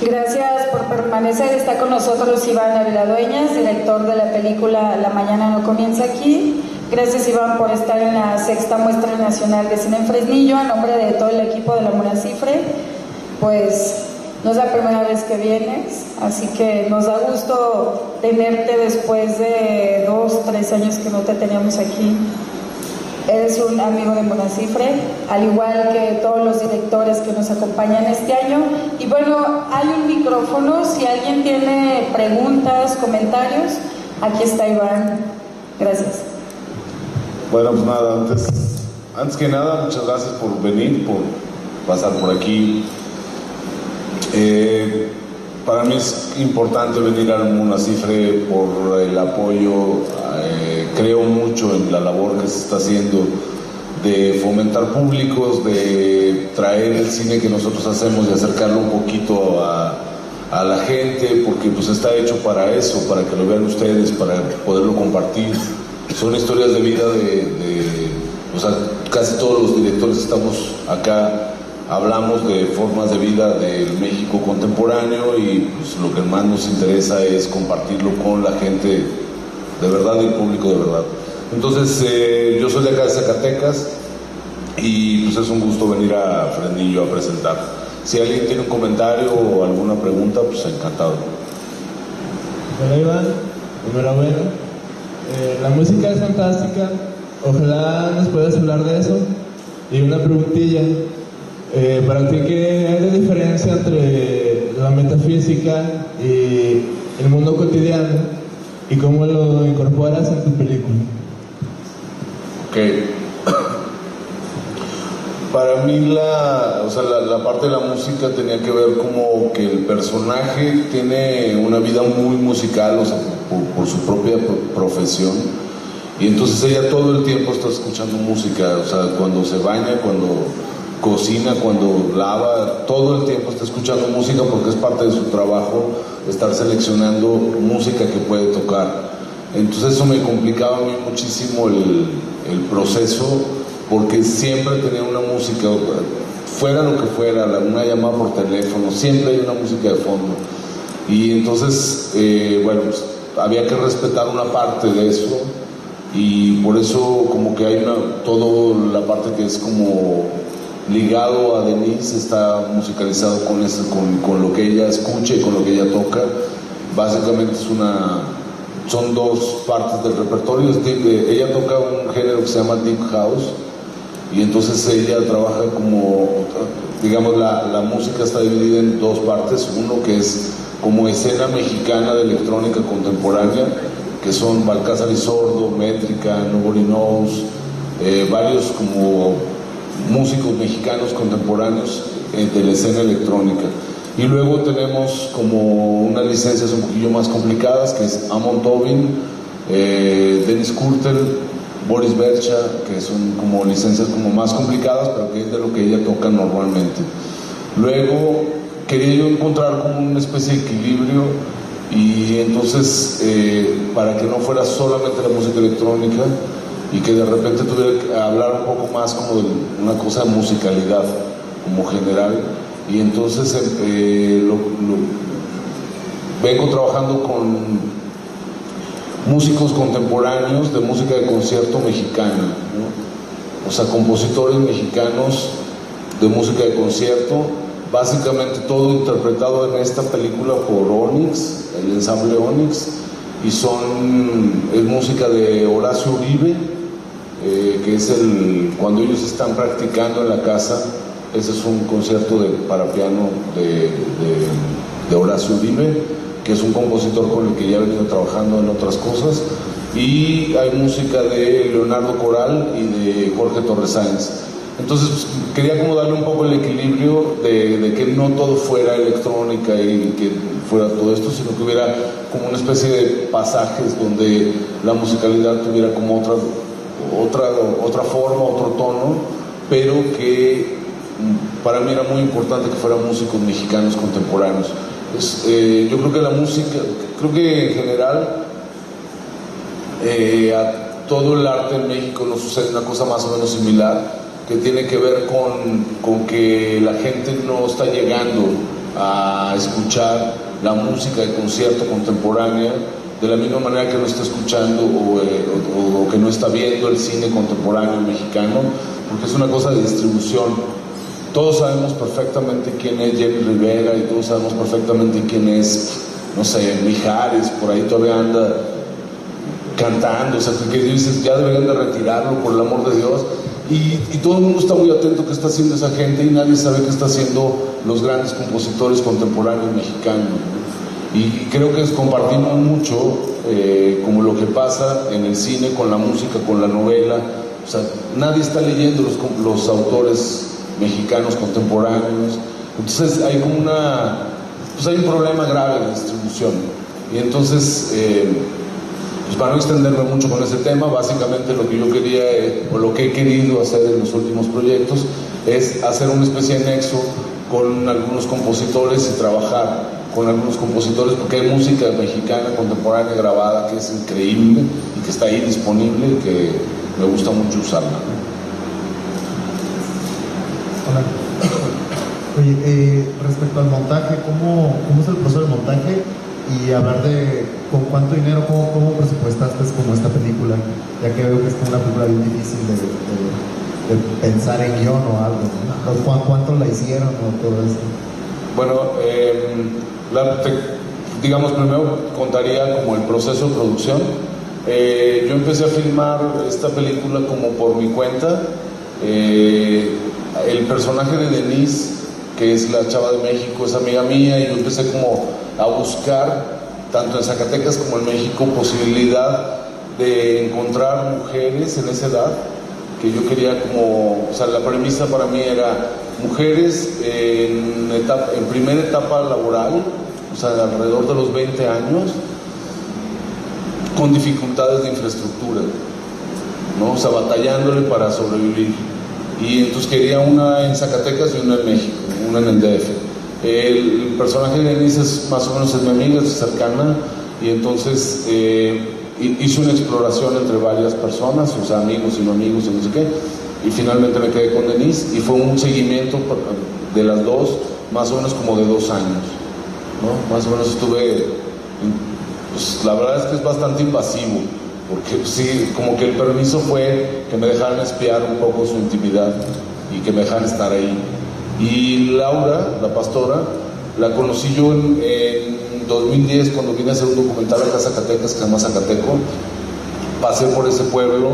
Gracias por permanecer. Está con nosotros Iván Ávila Dueñas, director de la película La Mañana No Comienza Aquí. Gracias, Iván, por estar en la 6ª Muestra Nacional de Cine en Fresnillo. A nombre de todo el equipo de la Monacifre, pues no es la primera vez que vienes, así que nos da gusto tenerte después de 2-3 años que no te teníamos aquí. Eres un amigo de Monacifre, al igual que todos los directores que nos acompañan este año. Y bueno, hay un micrófono, si alguien tiene preguntas, comentarios, aquí está Iván. Gracias. Bueno, pues nada, antes que nada, muchas gracias por venir, por pasar por aquí. Para mí es importante venir al Monacifre por el apoyo. Creo mucho en la labor que se está haciendo de fomentar públicos, de traer el cine que nosotros hacemos y acercarlo un poquito a la gente, porque pues está hecho para eso, para que lo vean ustedes, para poderlo compartir. Son historias de vida o sea, casi todos los directores que estamos acá hablamos de formas de vida del México contemporáneo y pues lo que más nos interesa es compartirlo con la gente de verdad y el público de verdad. Entonces, yo soy de acá de Zacatecas y pues es un gusto venir a Fresnillo a presentar. Si alguien tiene un comentario o alguna pregunta, pues encantado. Hola Iván, enhorabuena. La música es fantástica, ojalá nos puedas hablar de eso. Y una preguntilla, para ti, ¿qué hay de diferencia entre la metafísica y el mundo cotidiano y cómo lo incorporas en tu película? Ok. Para mí la parte de la música tenía que ver como que el personaje tiene una vida muy musical, o sea, por su propia profesión, y entonces ella todo el tiempo está escuchando música, o sea, cuando se baña, cuando cocina, cuando lava, todo el tiempo está escuchando música porque es parte de su trabajo estar seleccionando música que puede tocar. Entonces eso me complicaba a mí muchísimo el proceso, porque siempre tenía una música, fuera lo que fuera, una llamada por teléfono, siempre hay una música de fondo. Y entonces, bueno, pues, había que respetar una parte de eso, y por eso como que hay toda la parte que es como ligado a Denise, está musicalizado con lo que ella escucha y con lo que ella toca. Básicamente son dos partes del repertorio. Ella toca un género que se llama Deep House, y entonces ella trabaja como, digamos, la música está dividida en dos partes. Uno que es como escena mexicana de electrónica contemporánea, que son Balcázar y Sordo, Métrica, Nobody Knows, varios como músicos mexicanos contemporáneos de la escena electrónica. Y luego tenemos como unas licencias un poquillo más complicadas, que es Amon Tobin, Dennis Kurtel, Boris Bercha, que son como licencias como más complicadas, pero que es de lo que ella toca normalmente. Luego quería yo encontrar como una especie de equilibrio, y entonces para que no fuera solamente la música electrónica y que de repente tuviera que hablar un poco más como de una cosa de musicalidad como general. Y entonces vengo trabajando con músicos contemporáneos de música de concierto mexicana, ¿no? O sea, compositores mexicanos de música de concierto, básicamente todo interpretado en esta película por Onyx, el ensamble Onyx, y es música de Horacio Uribe, que es cuando ellos están practicando en la casa. Ese es un concierto para piano de Horacio Uribe, que es un compositor con el que ya he venido trabajando en otras cosas. Y hay música de Leonardo Coral y de Jorge Torres Sáenz. Entonces pues, quería como darle un poco el equilibrio de que no todo fuera electrónica y que fuera todo esto, sino que hubiera como una especie de pasajes donde la musicalidad tuviera como otra forma, otro tono, pero que para mí era muy importante que fueran músicos mexicanos contemporáneos. Yo creo que la música, creo que en general a todo el arte en México nos sucede una cosa más o menos similar, que tiene que ver con que la gente no está llegando a escuchar la música de concierto contemporánea de la misma manera que no está escuchando o que no está viendo el cine contemporáneo mexicano, porque es una cosa de distribución. Todos sabemos perfectamente quién es Jenny Rivera y todos sabemos perfectamente quién es, no sé, Mijares, por ahí todavía anda cantando, o sea, que dices, ya deberían de retirarlo, por el amor de Dios. Y todo el mundo está muy atento a qué está haciendo esa gente y nadie sabe qué está haciendo los grandes compositores contemporáneos mexicanos. Y creo que compartimos mucho como lo que pasa en el cine con la música, con la novela. O sea, nadie está leyendo los autores mexicanos contemporáneos. Entonces hay como hay un problema grave de distribución. Y entonces, pues para no extenderme mucho con ese tema, básicamente lo que yo quería, o lo que he querido hacer en los últimos proyectos, es hacer una especie de nexo con algunos compositores y trabajar con algunos compositores, porque hay música mexicana contemporánea grabada que es increíble y que está ahí disponible y que me gusta mucho usarla. Hola. Oye, respecto al montaje, ¿cómo es el proceso del montaje? Y hablar de con cuánto dinero, cómo presupuestaste como esta película, ya que veo que es una película bien difícil de pensar en guión o algo, ¿no? ¿Cuánto la hicieron o todo eso? Bueno, digamos, primero contaría como el proceso de producción. Yo empecé a filmar esta película como por mi cuenta. El personaje de Denise, que es la chava de México, es amiga mía, y yo empecé como a buscar, tanto en Zacatecas como en México, posibilidad de encontrar mujeres en esa edad, que yo quería como, o sea, la premisa para mí era mujeres en primera etapa laboral, o sea, alrededor de los 20 años, con dificultades de infraestructura, ¿no? O sea, batallándole para sobrevivir. Y entonces quería una en Zacatecas y una en México, una en el DF. El personaje de Denise más o menos es mi amiga, es cercana, y entonces hice una exploración entre varias personas, o sea, amigos y no amigos y no sé qué, y finalmente me quedé con Denise, y fue un seguimiento de las dos, más o menos como de 2 años, ¿no? Más o menos estuve, pues la verdad es que es bastante invasivo, porque pues, sí, como que el permiso fue que me dejaran espiar un poco su intimidad y que me dejaran estar ahí. Y Laura, la pastora, la conocí yo en 2010 cuando vine a hacer un documental acá a Zacatecas, que se llama Zacateco. Pasé por ese pueblo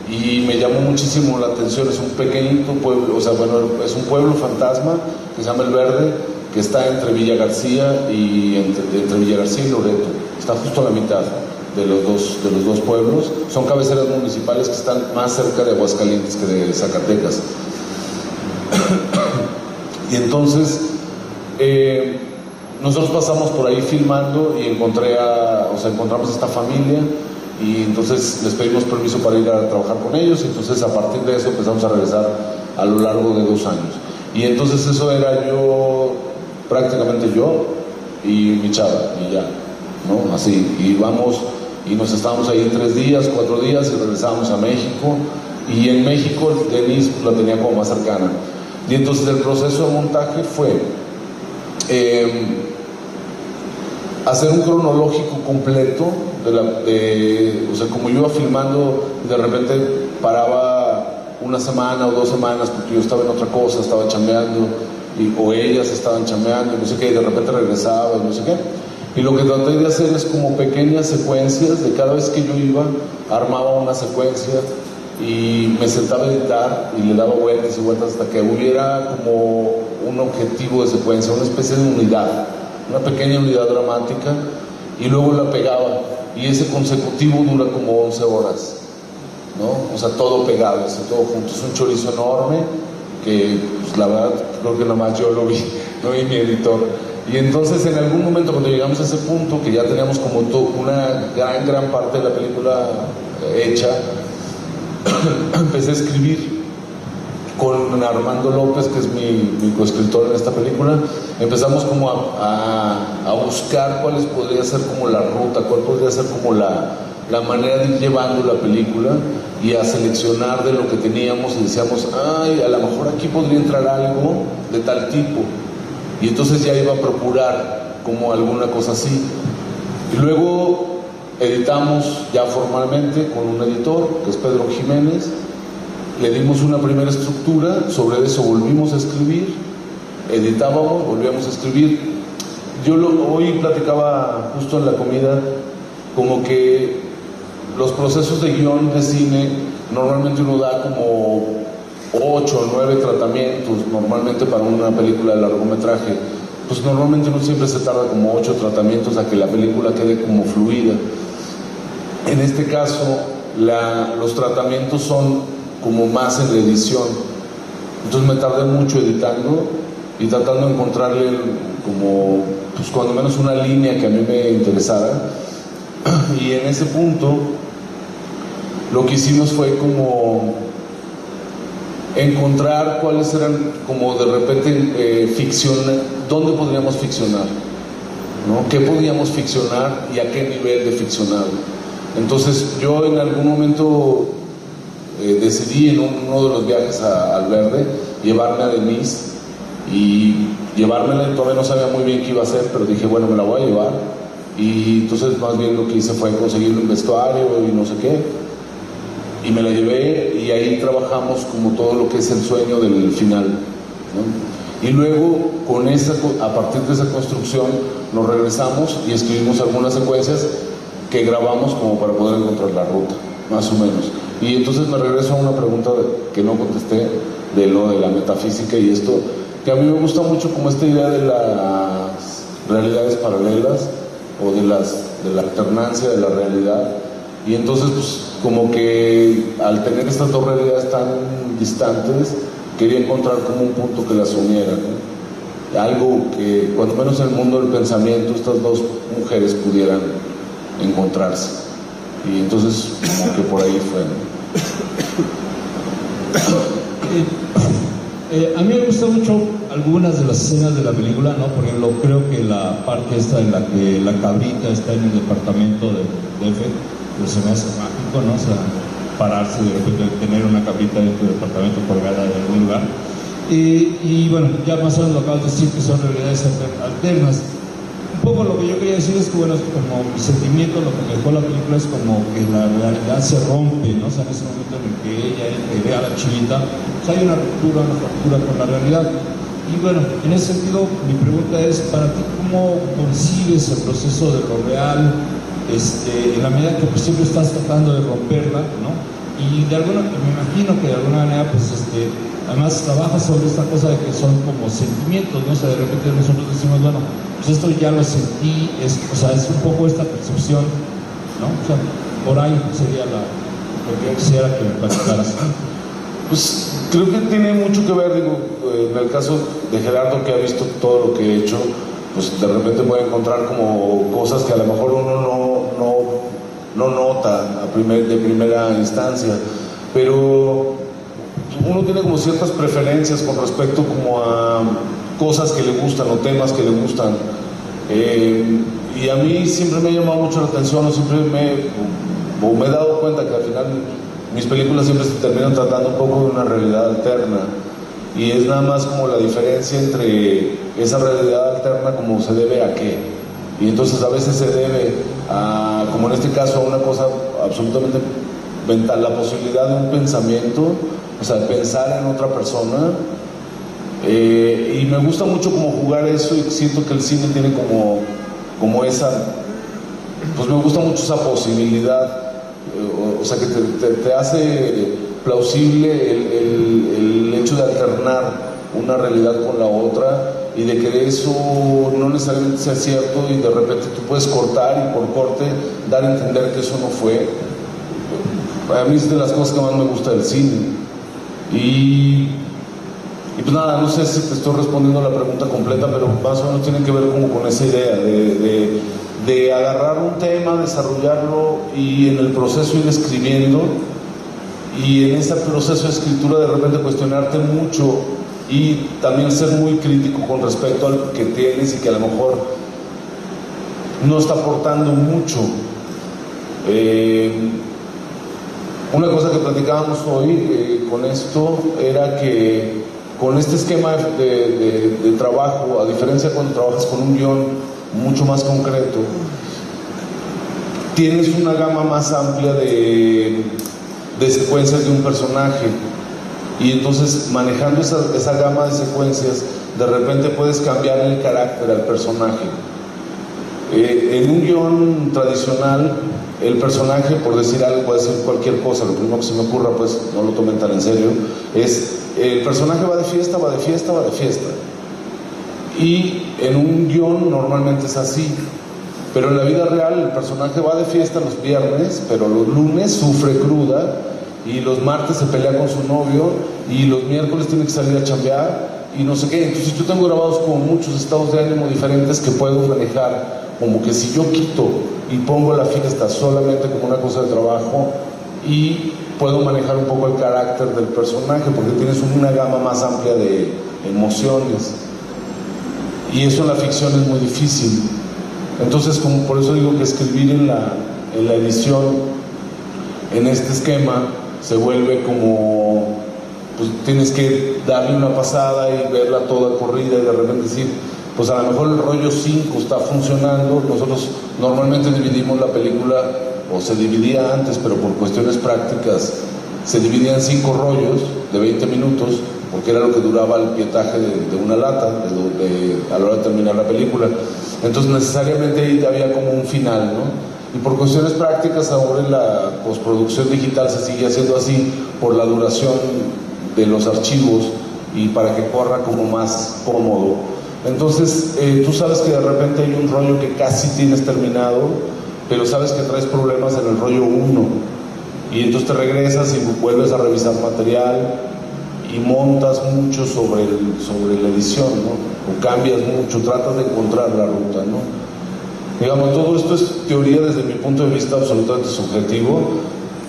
y me llamó muchísimo la atención. Es un pequeñito pueblo, o sea, bueno, es un pueblo fantasma que se llama El Verde, que está entre Villa García y entre Villa García y Loreto. Está justo a la mitad de los dos pueblos. Son cabeceras municipales que están más cerca de Aguascalientes que de Zacatecas. Y entonces nosotros pasamos por ahí filmando y encontramos a esta familia, y entonces les pedimos permiso para ir a trabajar con ellos, y entonces a partir de eso empezamos a regresar a lo largo de 2 años. Y entonces eso era prácticamente yo y mi chava, y ya, ¿no? Así, y nos estábamos ahí 3 días, 4 días, y regresábamos a México, y en México Denise pues, la tenía como más cercana. Y entonces el proceso de montaje fue hacer un cronológico completo o sea, como yo iba filmando, de repente paraba 1 semana o 2 semanas porque yo estaba en otra cosa, estaba chambeando, o ellas estaban chambeando, y no sé qué, y de repente regresaba, y no sé qué. Y lo que traté de hacer es como pequeñas secuencias, de cada vez que yo iba, armaba una secuencia, y me sentaba a editar y le daba vueltas y vueltas hasta que hubiera como un objetivo de secuencia, una especie de unidad, una pequeña unidad dramática, y luego la pegaba, y ese consecutivo dura como 11 horas, ¿no? O sea, todo pegado, así, todo junto. Es un chorizo enorme que, pues, la verdad, creo que nomás yo lo vi, no vi mi editor. Y entonces en algún momento, cuando llegamos a ese punto, que ya teníamos como una gran parte de la película hecha, empecé a escribir con Armando López, que es mi coescritor en esta película. Empezamos como a buscar cuáles podría ser como la ruta, cuál podría ser como la manera de ir llevando la película, y a seleccionar de lo que teníamos, y decíamos, ay, a lo mejor aquí podría entrar algo de tal tipo, y entonces ya iba a procurar como alguna cosa así. Y luego editamos ya formalmente con un editor, que es Pedro Jiménez, le dimos una primera estructura, sobre eso volvimos a escribir, editábamos, volvíamos a escribir. Hoy platicaba justo en la comida, como que los procesos de guión de cine, normalmente uno da como 8 o 9 tratamientos, normalmente para una película de largometraje, pues normalmente uno siempre se tarda como 8 tratamientos a que la película quede como fluida. En este caso, los tratamientos son como más en la edición, entonces me tardé mucho editando y tratando de encontrarle como, pues cuando menos una línea que a mí me interesara, y en ese punto lo que hicimos fue como encontrar cuáles eran, como de repente ficcionar, dónde podríamos ficcionar, ¿no? ¿Qué podíamos ficcionar y a qué nivel de ficcionado? Entonces yo en algún momento decidí en uno de los viajes al Verde llevarme a Denise, y llevármela, todavía no sabía muy bien qué iba a hacer, pero dije, bueno, me la voy a llevar. Y entonces más bien lo que hice fue conseguirle un vestuario y no sé qué, y me la llevé, y ahí trabajamos como todo lo que es el sueño del final, ¿no? Y luego a partir de esa construcción nos regresamos y escribimos algunas secuencias que grabamos como para poder encontrar la ruta, más o menos. Y entonces me regreso a una pregunta que no contesté, de lo de la metafísica y esto, que a mí me gusta mucho como esta idea de las realidades paralelas, o de la alternancia de la realidad. Y entonces pues como que al tener estas dos realidades tan distantes, quería encontrar como un punto que las uniera, ¿no? Algo que cuando menos en el mundo del pensamiento estas dos mujeres pudieran encontrarse, y entonces como que por ahí fue, ¿no? A mí me gustan mucho algunas de las escenas de la película, ¿no? Por ejemplo, creo que la parte esta en la que la cabrita está en el departamento de DF, pues se me hace mágico, ¿no? O sea, pararse de repente, tener una cabrita en tu departamento colgada en algún lugar. Y bueno, ya más o menos lo acabas de decir, que son realidades alternas. Un poco lo que yo quería decir es que, bueno, como mi sentimiento, lo que me dejó la película es como que la realidad se rompe, ¿no? O sea, en ese momento en el que ella ve a la chinita, pues hay una ruptura, una fractura con la realidad. Y bueno, en ese sentido, mi pregunta es, para ti, ¿cómo concibes el proceso de lo real, en la medida que pues siempre estás tratando de romperla, ¿no? Y de alguna, me imagino que de alguna manera, pues, además trabajas sobre esta cosa de que son como sentimientos, ¿no? O sea, de repente nosotros decimos, bueno, pues esto ya lo sentí, o sea, es un poco esta percepción, ¿no? O sea, por ahí sería lo que yo quisiera que me platicaras. Pues creo que tiene mucho que ver, digo, en el caso de Gerardo, que ha visto todo lo que he hecho, pues de repente puede encontrar como cosas que a lo mejor uno no nota de primera instancia, pero uno tiene como ciertas preferencias con respecto como a cosas que le gustan o temas que le gustan, y a mí siempre me ha llamado mucho la atención, o siempre me he dado cuenta que al final mis películas siempre se terminan tratando un poco de una realidad alterna, y es nada más como la diferencia entre esa realidad alterna como se debe a qué, y entonces a veces se debe a, como en este caso, a una cosa absolutamente mental, la posibilidad de un pensamiento, o sea, pensar en otra persona, y me gusta mucho como jugar eso, y siento que el cine tiene como esa, pues me gusta mucho esa posibilidad, o sea, que te hace plausible el hecho de alternar una realidad con la otra, y de que eso no necesariamente sea cierto, y de repente tú puedes cortar y por corte dar a entender que eso no fue. A mí es de las cosas que más me gusta del cine. Y pues nada, no sé si te estoy respondiendo la pregunta completa, pero más o menos tiene que ver como con esa idea de agarrar un tema, desarrollarlo, y en el proceso ir escribiendo, y en ese proceso de escritura de repente cuestionarte mucho, y también ser muy crítico con respecto al que tienes y que a lo mejor no está aportando mucho. Una cosa que platicábamos hoy con esto era que con este esquema de trabajo, a diferencia cuando trabajas con un guión mucho más concreto, tienes una gama más amplia de secuencias de un personaje, y entonces manejando esa gama de secuencias, de repente puedes cambiar el carácter al personaje. En un guión tradicional, el personaje, por decir algo, puede decir cualquier cosa, lo primero que se me ocurra, pues no lo tomen tan en serio, es el personaje va de fiesta, va de fiesta, va de fiesta. Y en un guión normalmente es así, pero en la vida real el personaje va de fiesta los viernes, pero los lunes sufre cruda, y los martes se pelea con su novio, y los miércoles tiene que salir a chambear, y no sé qué. Entonces yo tengo grabados como muchos estados de ánimo diferentes que puedo manejar, como que si yo quito y pongo la fiesta solamente como una cosa de trabajo, y puedo manejar un poco el carácter del personaje, porque tienes una gama más amplia de emociones, y eso en la ficción es muy difícil. Entonces, como por eso digo que escribir en la edición, en este esquema, se vuelve como, pues tienes que darle una pasada y verla toda corrida, y de repente decir, pues a lo mejor el rollo 5 está funcionando. Nosotros normalmente dividimos la película, o se dividía antes, pero por cuestiones prácticas se dividía en 5 rollos de 20 minutos, porque era lo que duraba el pietaje de una lata a la hora de terminar la película. Entonces necesariamente ahí había como un final, ¿no? Y por cuestiones prácticas ahora en la postproducción digital se sigue haciendo así, por la duración de los archivos y para que corra como más cómodo. Entonces tú sabes que de repente hay un rollo que casi tienes terminado, pero sabes que traes problemas en el rollo 1, y entonces te regresas y vuelves a revisar material y montas mucho sobre la edición, ¿no? O cambias mucho, tratas de encontrar la ruta, ¿no? Digamos, todo esto es teoría desde mi punto de vista absolutamente subjetivo,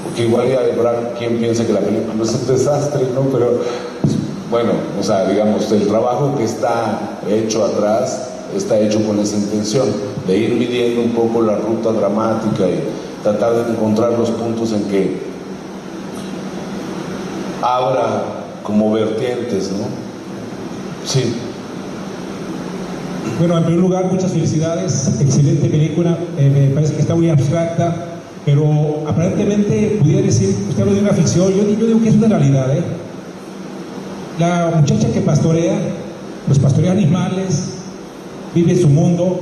porque igual ya habrá quien piense que la película no es un desastre, ¿no? Pero, pues, bueno, o sea, digamos, el trabajo que está hecho atrás está hecho con esa intención, de ir midiendo un poco la ruta dramática y tratar de encontrar los puntos en que abra como vertientes, ¿no? Sí. Bueno, en primer lugar, muchas felicidades, excelente película, me parece que está muy abstracta, pero aparentemente pudiera decir, usted habla de una ficción, yo digo que es una realidad, ¿eh? La muchacha que pastorea, pues pastorea animales, vive en su mundo,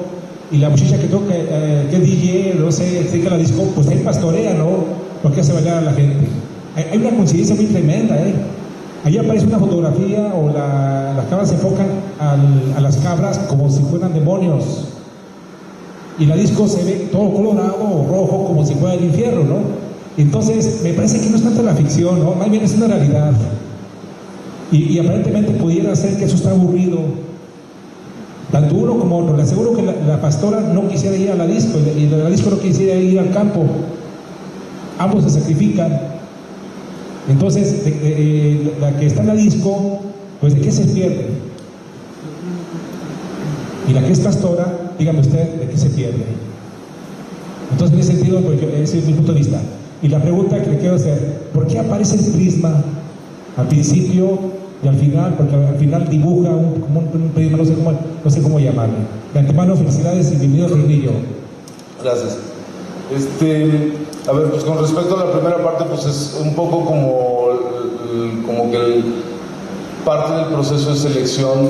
y la muchacha que toca, que es DJ, no sé, que la disco, pues él pastorea, ¿no? Porque hace bailar a la gente. Hay una coincidencia muy tremenda, ¿eh? Ahí aparece una fotografía, o las cabras se enfocan a las cabras como si fueran demonios, y la disco se ve todo colorado o rojo como si fuera el infierno, ¿no? Entonces me parece que no es tanto la ficción, ¿no? Más bien es una realidad, y aparentemente pudiera ser que eso está aburrido, tanto uno como otro. Le aseguro que la pastora no quisiera ir a la disco, y la disco no quisiera ir al campo, ambos se sacrifican. Entonces, la que está en la disco, pues ¿de qué se pierde? Y la que es pastora, dígame usted, ¿de qué se pierde? Entonces, en ese sentido, pues, ese es mi punto de vista. Y la pregunta que le quiero hacer, ¿por qué aparece el prisma al principio y al final? Porque al final dibuja un prisma, no sé cómo llamarlo. De antemano, felicidades y bienvenido, Fernillo. Gracias. A ver, pues con respecto a la primera parte, pues es un poco como que parte del proceso de selección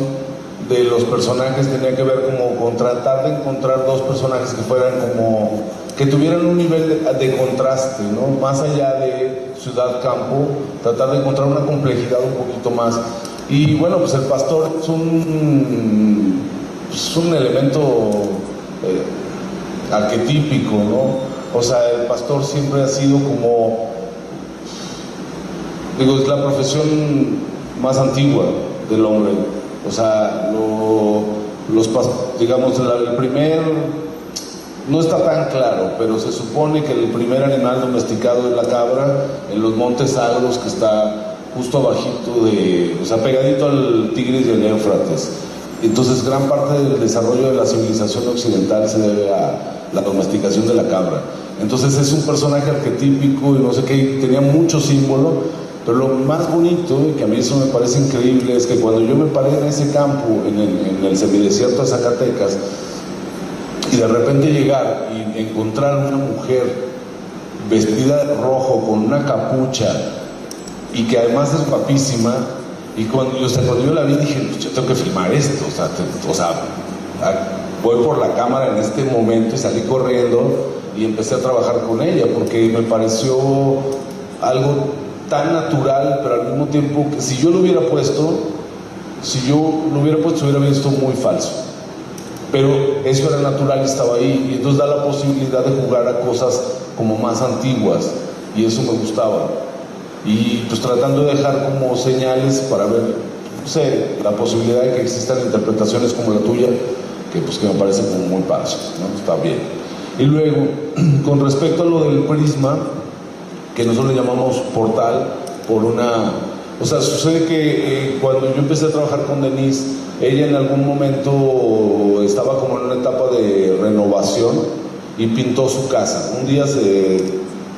de los personajes tenía que ver como con tratar de encontrar dos personajes que fueran como, que tuvieran un nivel de contraste, ¿no? Más allá de ciudad-campo, tratar de encontrar una complejidad un poquito más. Y bueno, pues el pastor es un elemento arquetípico, ¿no? O sea, el pastor siempre ha sido como, digo, es la profesión más antigua del hombre. O sea, digamos, el primer, no está tan claro, pero se supone que el primer animal domesticado es la cabra en los montes Agros, que está justo abajito o sea, pegadito al Tigris y al Éufrates. Entonces, gran parte del desarrollo de la civilización occidental se debe a la domesticación de la cabra. Entonces es un personaje arquetípico y no sé qué, tenía mucho símbolo, Pero lo más bonito, y que a mí eso me parece increíble, es que cuando yo me paré en ese campo, en el semidesierto de Zacatecas, y de repente llegar y encontrar una mujer vestida de rojo con una capucha y que además es guapísima, y cuando yo la vi dije, pues yo tengo que filmar esto, voy por la cámara en este momento, y salí corriendo y empecé a trabajar con ella porque me pareció algo tan natural, pero al mismo tiempo que si yo lo hubiera puesto hubiera visto muy falso, pero eso era natural y estaba ahí, y entonces da la posibilidad de jugar a cosas como más antiguas, y eso me gustaba, y pues tratando de dejar como señales para ver, no sé, la posibilidad de que existan interpretaciones como la tuya, que me parece como muy falso, ¿no? Está bien. Y luego, con respecto a lo del prisma, que nosotros le llamamos portal, sucede que cuando yo empecé a trabajar con Denise, ella en algún momento estaba como en una etapa de renovación y pintó su casa. Un día se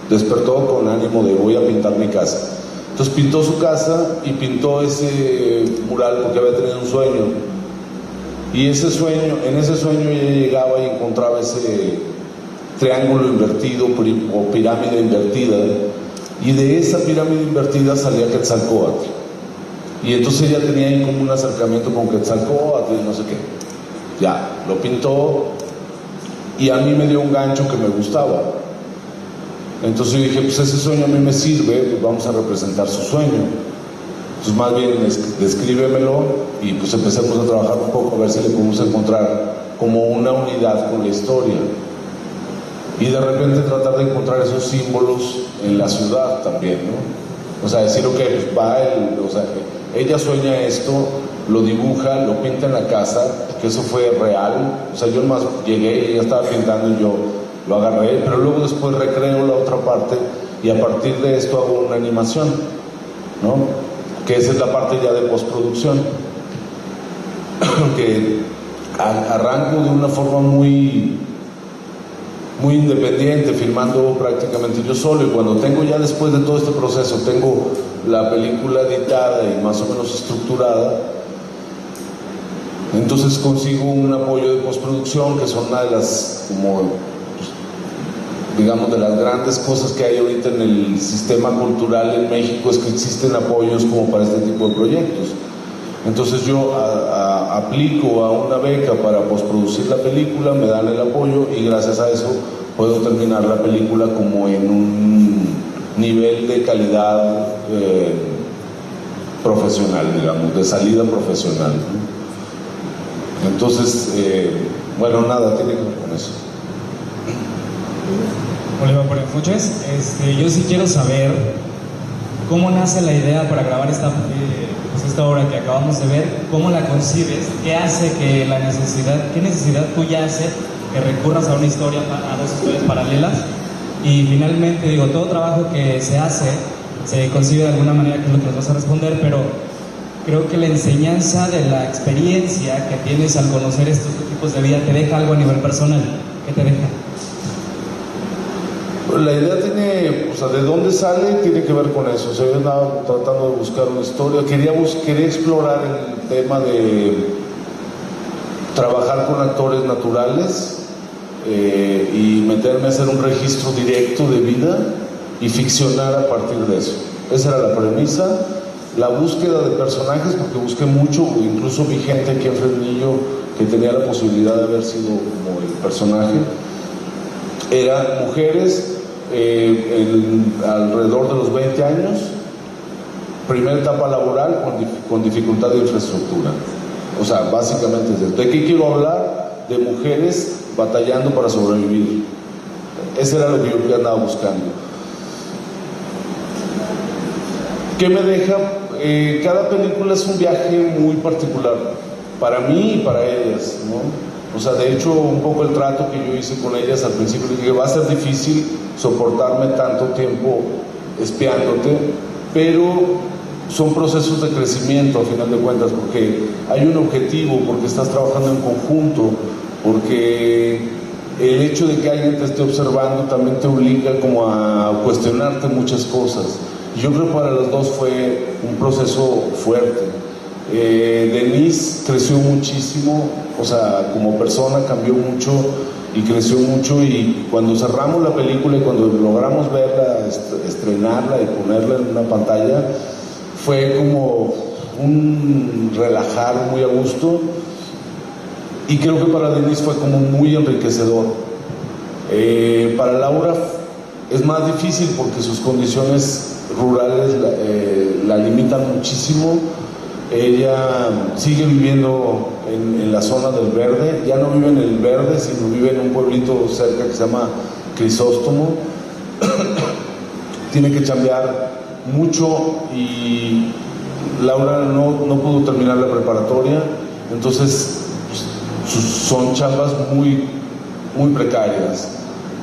despertó con ánimo de voy a pintar mi casa. Entonces pintó su casa y pintó ese mural porque había tenido un sueño. Y en ese sueño ella llegaba y encontraba ese triángulo invertido o pirámide invertida, y de esa pirámide invertida salía Quetzalcóatl, y entonces ella tenía ahí como un acercamiento con Quetzalcóatl y no sé qué. Ya, lo pintó y a mí me dio un gancho que me gustaba. Entonces yo dije, pues ese sueño a mí me sirve, pues vamos a representar su sueño. Entonces más bien descríbemelo, y pues empecemos a trabajar un poco a ver si le podemos encontrar como una unidad con la historia. Y de repente tratar de encontrar esos símbolos en la ciudad también, ¿no? Decir, ella sueña esto, lo dibuja, lo pinta en la casa, que eso fue real. Yo nomás llegué y ella estaba pintando y yo lo agarré, pero luego después recreo la otra parte y a partir de esto hago una animación, ¿no? Que esa es la parte ya de postproducción, que arranco de una forma muy independiente, filmando prácticamente yo solo, y cuando tengo ya después de todo este proceso, tengo la película editada y más o menos estructurada, entonces consigo un apoyo de postproducción, que son una de las, de las grandes cosas que hay ahorita en el sistema cultural en México, es que existen apoyos como para este tipo de proyectos. Entonces yo aplico a una beca para postproducir la película, me dan el apoyo y gracias a eso puedo terminar la película como en un nivel de calidad profesional, de salida profesional. Entonces, nada, tiene que ver con eso. Hola, buenas noches. Yo sí quiero saber cómo nace la idea para grabar esta obra que acabamos de ver, cómo la concibes, qué hace que qué necesidad tuya hace que recurras a una historia, a dos historias paralelas, y finalmente, todo trabajo que se hace, se concibe de alguna manera, que es lo que nos vas a responder, pero creo que la enseñanza de la experiencia que tienes al conocer estos tipos de vida te deja algo a nivel personal. ¿Qué te deja? La idea tiene, de dónde sale, tiene que ver con eso. Yo andaba tratando de buscar una historia, quería explorar el tema de trabajar con actores naturales y meterme a hacer un registro directo de vida y ficcionar a partir de eso. Esa era la premisa. La búsqueda de personajes, porque busqué mucho, incluso vi gente aquí en Fresnillo que tenía la posibilidad de haber sido como el personaje. Eran mujeres alrededor de los 20 años, primera etapa laboral con dificultad de infraestructura. Básicamente es esto. ¿De qué quiero hablar? De mujeres batallando para sobrevivir. Ese era lo que yo andaba buscando. ¿Qué me deja? Cada película es un viaje muy particular para mí y para ellas, ¿no? De hecho, un poco el trato que yo hice con ellas al principio, dije, va a ser difícil soportarme tanto tiempo espiándote, pero son procesos de crecimiento a final de cuentas, porque hay un objetivo, porque estás trabajando en conjunto, porque el hecho de que alguien te esté observando también te obliga como a cuestionarte muchas cosas. Y yo creo que para los dos fue un proceso fuerte. Denise creció muchísimo, o sea, como persona cambió mucho y creció mucho, y cuando cerramos la película y cuando logramos verla, estrenarla y ponerla en una pantalla, fue como un relajar muy a gusto, y creo que para Denise fue como muy enriquecedor. Para Laura es más difícil porque sus condiciones rurales la limitan muchísimo. Ella sigue viviendo en la zona del Verde, ya no vive en el Verde, sino vive en un pueblito cerca que se llama Crisóstomo. Tiene que chambear mucho y Laura no pudo terminar la preparatoria, entonces son chambas muy precarias,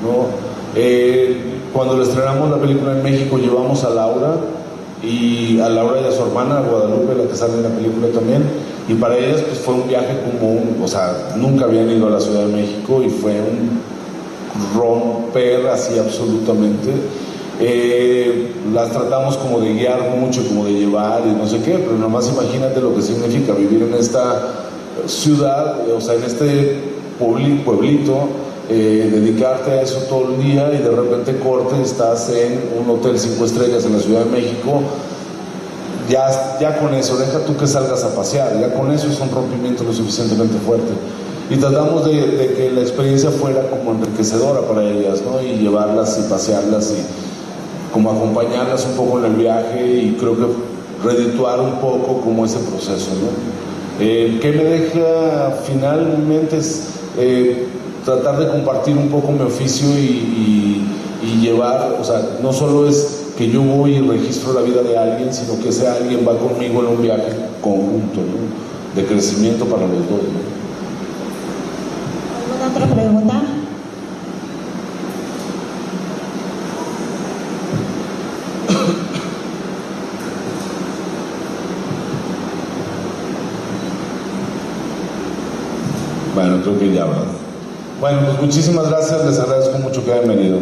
¿no? Cuando le estrenamos la película en México, llevamos a Laura y a su hermana, a Guadalupe, la que sale en la película también, y para ellas pues fue un viaje o sea, nunca habían ido a la Ciudad de México y fue un romper así absolutamente. Las tratamos como de guiar mucho, como de llevar y no sé qué, pero nomás imagínate lo que significa vivir en esta ciudad, o sea, en este pueblito, dedicarte a eso todo el día y de repente corte, estás en un hotel 5 estrellas en la Ciudad de México. Ya con eso, deja tú que salgas a pasear, ya con eso es un rompimiento lo suficientemente fuerte. Y tratamos de que la experiencia fuera como enriquecedora para ellas, ¿no? Y llevarlas y pasearlas y como acompañarlas un poco en el viaje, y creo que redituar un poco como ese proceso, ¿no? ¿Qué me deja finalmente? Es tratar de compartir un poco mi oficio y llevar, o sea, no solo es que yo voy y registro la vida de alguien, sino que ese alguien va conmigo en un viaje conjunto, ¿no? De crecimiento para los dos, ¿no? ¿Alguna otra pregunta? Bueno, creo que ya, ¿verdad? Bueno, pues muchísimas gracias, les agradezco mucho que hayan venido.